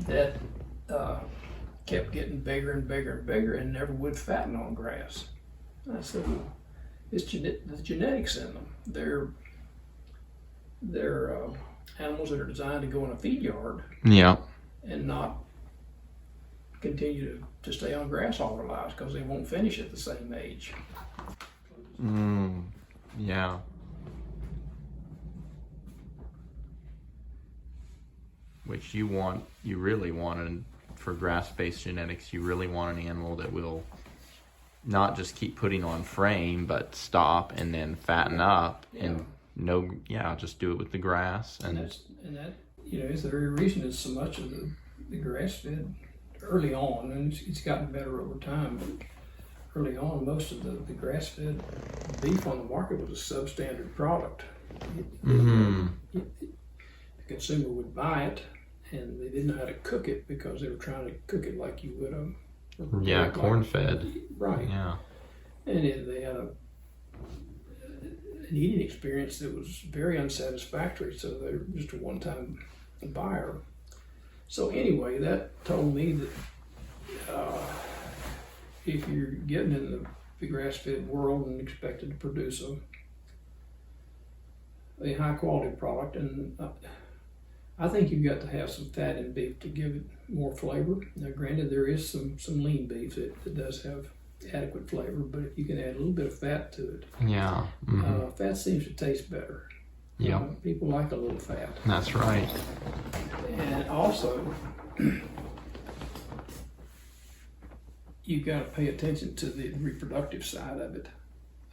that kept getting bigger and bigger and bigger and never would fatten on grass. And I said, well, it's the genetics in them. They're animals that are designed to go in a feed yard. Yeah. And not continue to stay on grass all their lives because they won't finish at the same age. Yeah. Which you really want, for grass-based genetics, you really want an animal that will not just keep putting on frame, but stop and then fatten up and just do it with the grass. And that is the very reason it's so much of the grass-fed early on, and it's gotten better over time, but early on, most of the grass-fed beef on the market was a substandard product. The consumer would buy it, and they didn't know how to cook it because they were trying to cook it like you would corn-fed. Right. Yeah. And they had an eating experience that was very unsatisfactory, so they were just a one-time buyer. So anyway, that told me that if you're getting in the grass-fed world and expected to produce a high-quality product, and I think you've got to have some fat in beef to give it more flavor. Now, granted, there is some lean beef that does have adequate flavor, but if you can add a little bit of fat to it, fat seems to taste better. Yeah. People like a little fat. That's right. And also, you've got to pay attention to the reproductive side of it.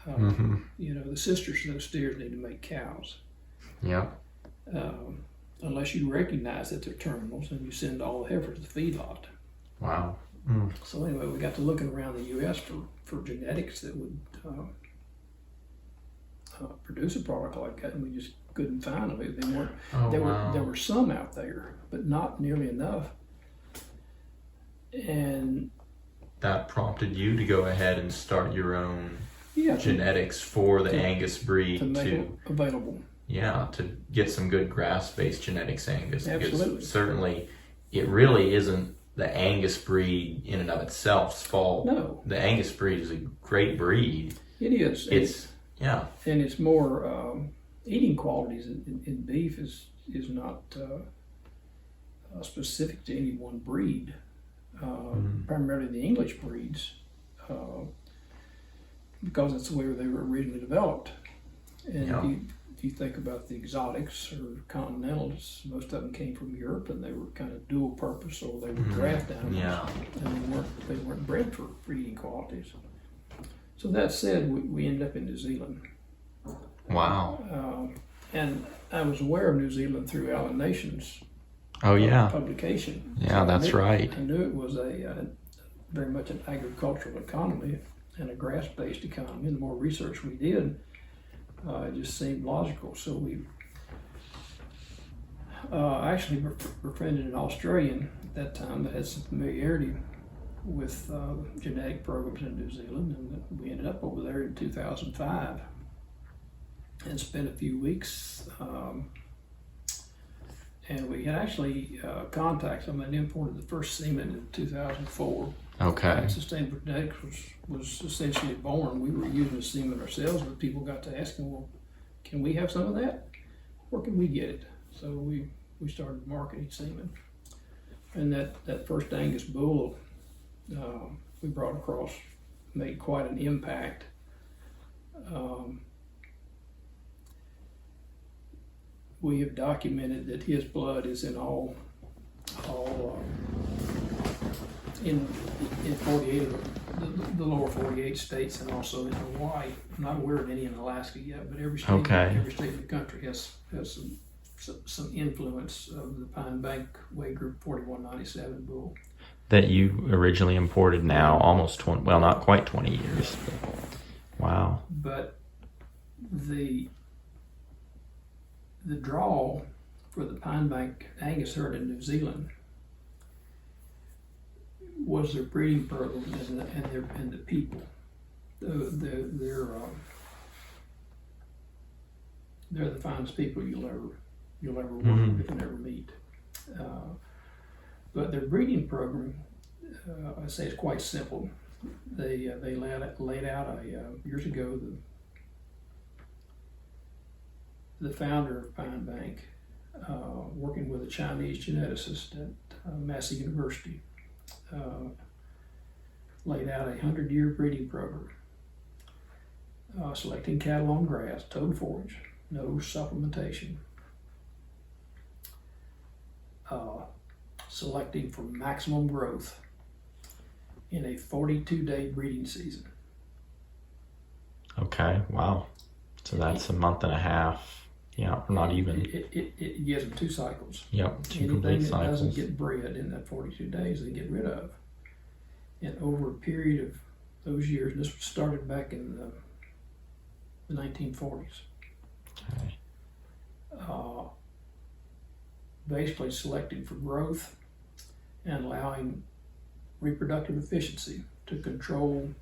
The sisters of those steers need to make cows. Yeah. Unless you recognize that they're terminals and you send all the heifers to the feedlot. Wow. So anyway, we got to looking around the U.S. for genetics that would produce a product like that, and we just couldn't find them. They weren't. There were some out there, but not nearly enough. And that prompted you to go ahead and start your own genetics for the Angus breed to make it available. Yeah, to get some good grass-based genetics Angus. Absolutely. Because certainly, it really isn't the Angus breed in and of itself's fault. No. The Angus breed is a great breed. It is. And it's more eating qualities in beef is not specific to any one breed. Primarily the English breeds, because that's where they were originally developed. And if you think about the exotics or continentals, most of them came from Europe, and they were kind of dual purpose, or they were draft animals, and they weren't bred for eating qualities. So that said, we ended up in New Zealand. Wow. And I was aware of New Zealand through Allen Nation's publication. Yeah, so that's right. I knew it was very much an agricultural economy and a grass-based economy. And the more research we did, it just seemed logical. So we actually befriended an Australian at that time that had some familiarity with genetic programs in New Zealand, and we ended up over there in 2005 and spent a few weeks. And we had actually contacted them and imported the first semen in 2004. Okay. Sustainable genetics was essentially born. We were using the semen ourselves, but people got to asking, well, can we have some of that? Where can we get it? So we started marketing semen. And that first Angus bull we brought across made quite an impact. We have documented that his blood is in all in 48 of the lower 48 states, and also in Hawaii. I'm not aware of any in Alaska yet, but every state in the country has some influence of the Pine Bank Weight Group 4197 bull. That you originally imported now almost 20, well, not quite 20 years. Wow. But the draw for the Pine Bank Angus herd in New Zealand was their breeding programs and the people. They're the finest people you'll ever work with and ever meet. But their breeding program, I say it's quite simple. They laid out years ago, the founder of Pine Bank, working with a Chinese geneticist at Massey University, laid out a 100-year breeding program, selecting cattle on grass, toad forage, no supplementation, selecting for maximum growth in a 42-day breeding season. Okay, wow. So that's a month and a half. Yeah, not even. It gives them 2 cycles. Yep, 2 Anything complete that cycles. doesn't get bred in that 42 days, they get rid of. And over a period of those years, and this started back in the 1940s, Okay. Basically selecting for growth and allowing reproductive efficiency to control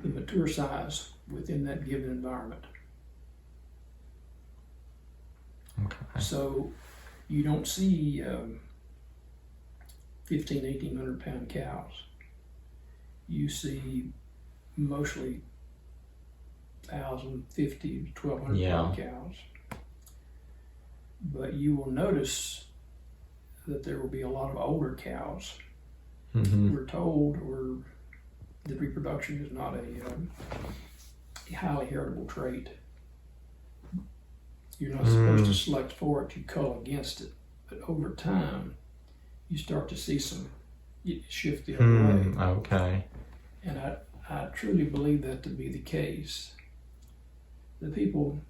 the mature size within that given environment. Okay. So you don't see 1,500 pound cows. You see mostly 1,000, 50, 1,200 pound cows. But you will notice that there will be a lot of older cows. Mm-hmm. We're told that reproduction is not a highly heritable trait. You're not supposed to select for it, you cull against it. But over time, you start to see it shift the other way. Okay. And I truly believe that to be the case. The people,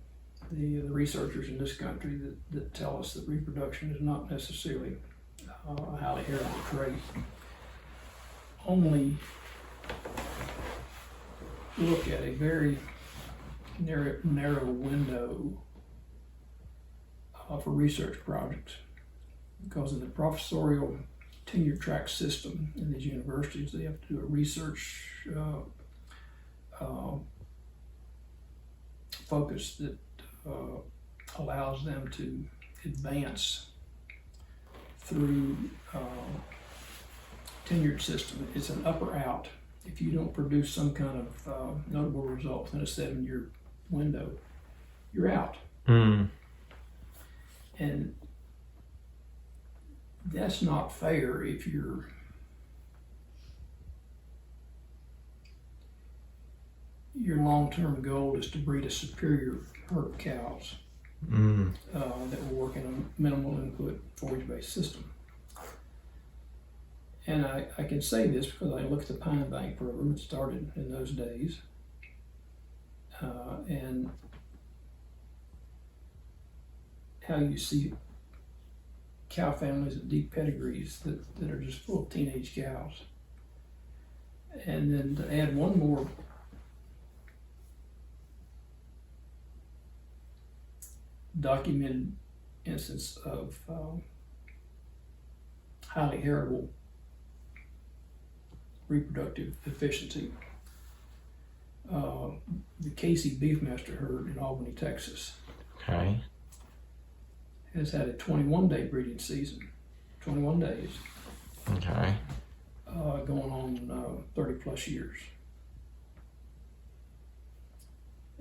the researchers in this country that tell us that reproduction is not necessarily a highly heritable trait, only look at a very narrow window for research projects. Because in the professorial tenure track system in these universities, they have to do a research focus that allows them to advance through tenured system. It's an up or out. If you don't produce some kind of notable results in a 7-year window, you're out. And that's not fair if your long-term goal is to breed a superior herd of cows that will work in a minimal input forage-based system. And I can say this because I looked at the Pine Bank program that started in those days, and how you see cow families with deep pedigrees that are just full of teenage cows. And then to add one more documented instance of highly heritable reproductive efficiency. The Casey Beefmaster herd in Albany, Texas, Okay. has had a 21-day breeding season, 21 days, Okay. going on 30 plus years.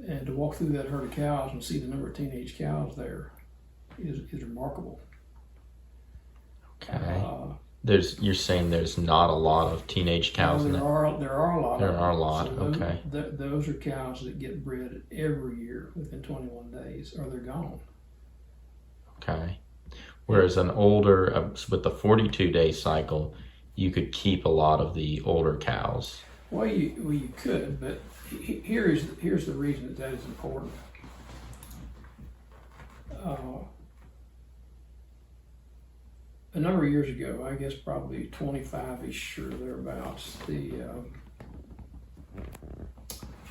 And to walk through that herd of cows and see the number of teenage cows there is remarkable. Okay. You're saying there's not a lot of teenage cows in there there? there are a lot. There are a lot, So those, okay. Those are cows that get bred every year within 21 days, or they're gone. Okay. Whereas an older, with the 42-day cycle, you could keep a lot of the older cows. Well, you could, but here's the reason that is important. A number of years ago, I guess probably 25-ish or thereabouts,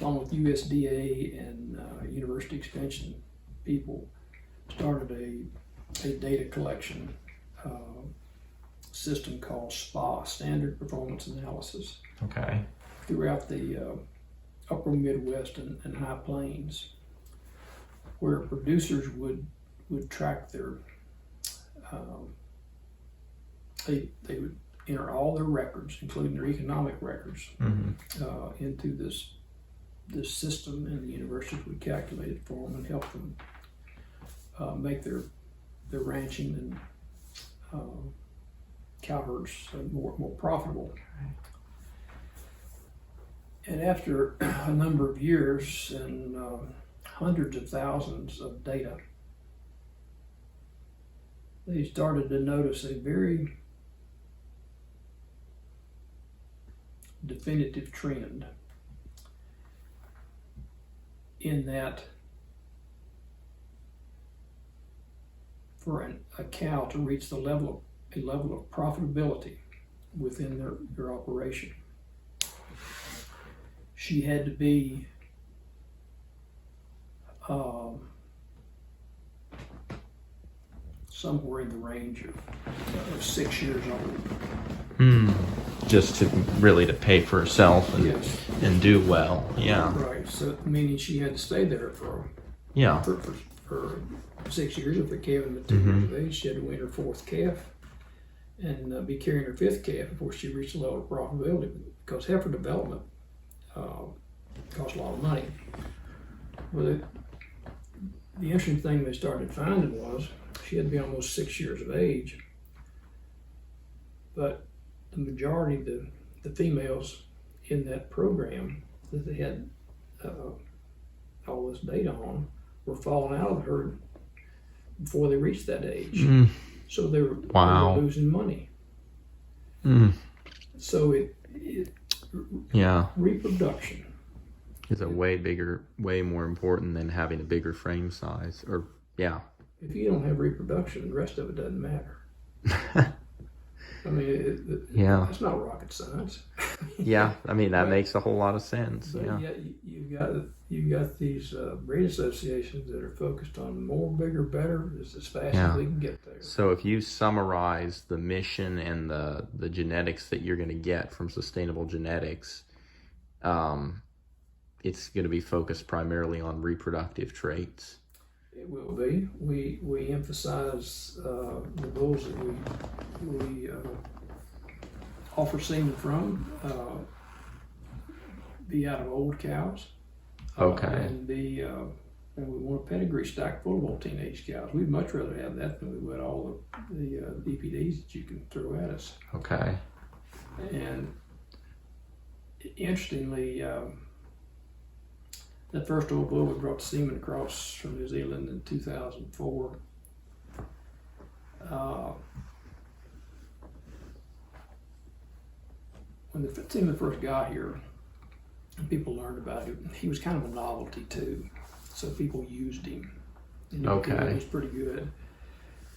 along with USDA and University Extension people, started a data collection system called SPA, Standard Performance Analysis, Okay. throughout the upper Midwest and High Plains, where producers would track their they would enter all their records, including their economic records, into this system, and the universities would calculate it for them and help them make their ranching and cow herds more profitable. And after a number of years and hundreds of thousands of data, they started to notice a very definitive trend in that for a cow to reach a level of profitability within their operation, she had to be somewhere in the range of 6 years old. Just to pay for herself and, yes. and do well. Yeah. Right. So meaning she had to stay there for 6 years. If the calf was 2 years of age, she had to win her 4th calf and be carrying her 5th calf before she reached a level of profitability, because heifer development costs a lot of money. Well, the interesting thing they started finding was she had to be almost 6 years of age, but the majority of the females in that program that they had all this data on were falling out of the herd before they reached that age. So they were losing money. So reproduction is a way more important than having a bigger frame size. If you don't have reproduction, the rest of it doesn't matter. I mean, it's not rocket science. That makes a whole lot of sense. But you've got these breed associations that are focused on more, bigger, better, as fast as they can get there. So if you summarize the mission and the genetics that you're going to get from sustainable genetics, it's going to be focused primarily on reproductive traits. It will be. We emphasize the bulls that we offer semen from be out of old cows. And we want a pedigree stack full of old teenage cows. We'd much rather have that than we would all the DPDs that you can throw at us. Okay. And interestingly, that first old bull we brought the semen across from New Zealand in 2004. When the semen first got here, and people learned about it, he was kind of a novelty too. So people used him. And he was pretty good.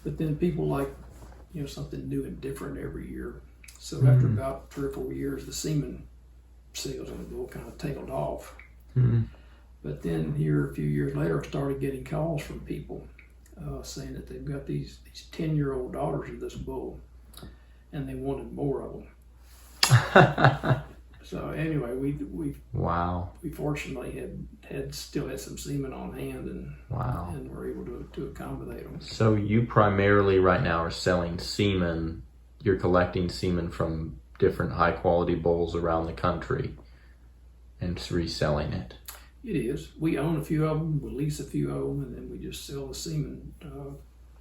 But then people like, something new and different every year. So after about 3 or 4 years, the semen sales on the bull kind of tailed off. But then here a few years later, I started getting calls from people saying that they've got these 10-year-old daughters of this bull, and they wanted more of them. So anyway, we fortunately still had some semen on hand, and were able to accommodate them. So you primarily right now are selling semen. You're collecting semen from different high quality bulls around the country and reselling it. It is. We own a few of them, we lease a few of them, and then we just sell the semen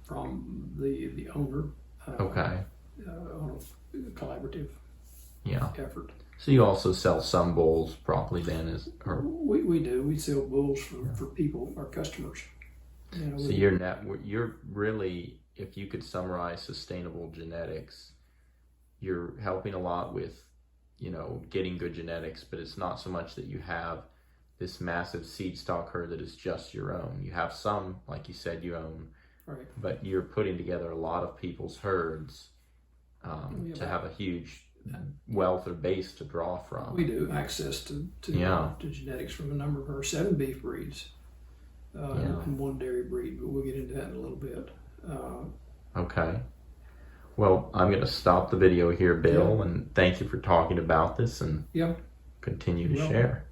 from the owner on a collaborative effort. So you also sell some bulls probably then? We do. We sell bulls for people, our customers. So you're really, if you could summarize sustainable genetics, you're helping a lot with, getting good genetics, but it's not so much that you have this massive seed stock herd that is just your own. You have some, like you said, you own, but you're putting together a lot of people's herds to have a huge wealth or base to draw from. We do access to genetics from a number of our 7 beef breeds and 1 dairy breed, but we'll get into that in a little bit. Okay. Well, I'm going to stop the video here, Bill, and thank you for talking about this and continue to share.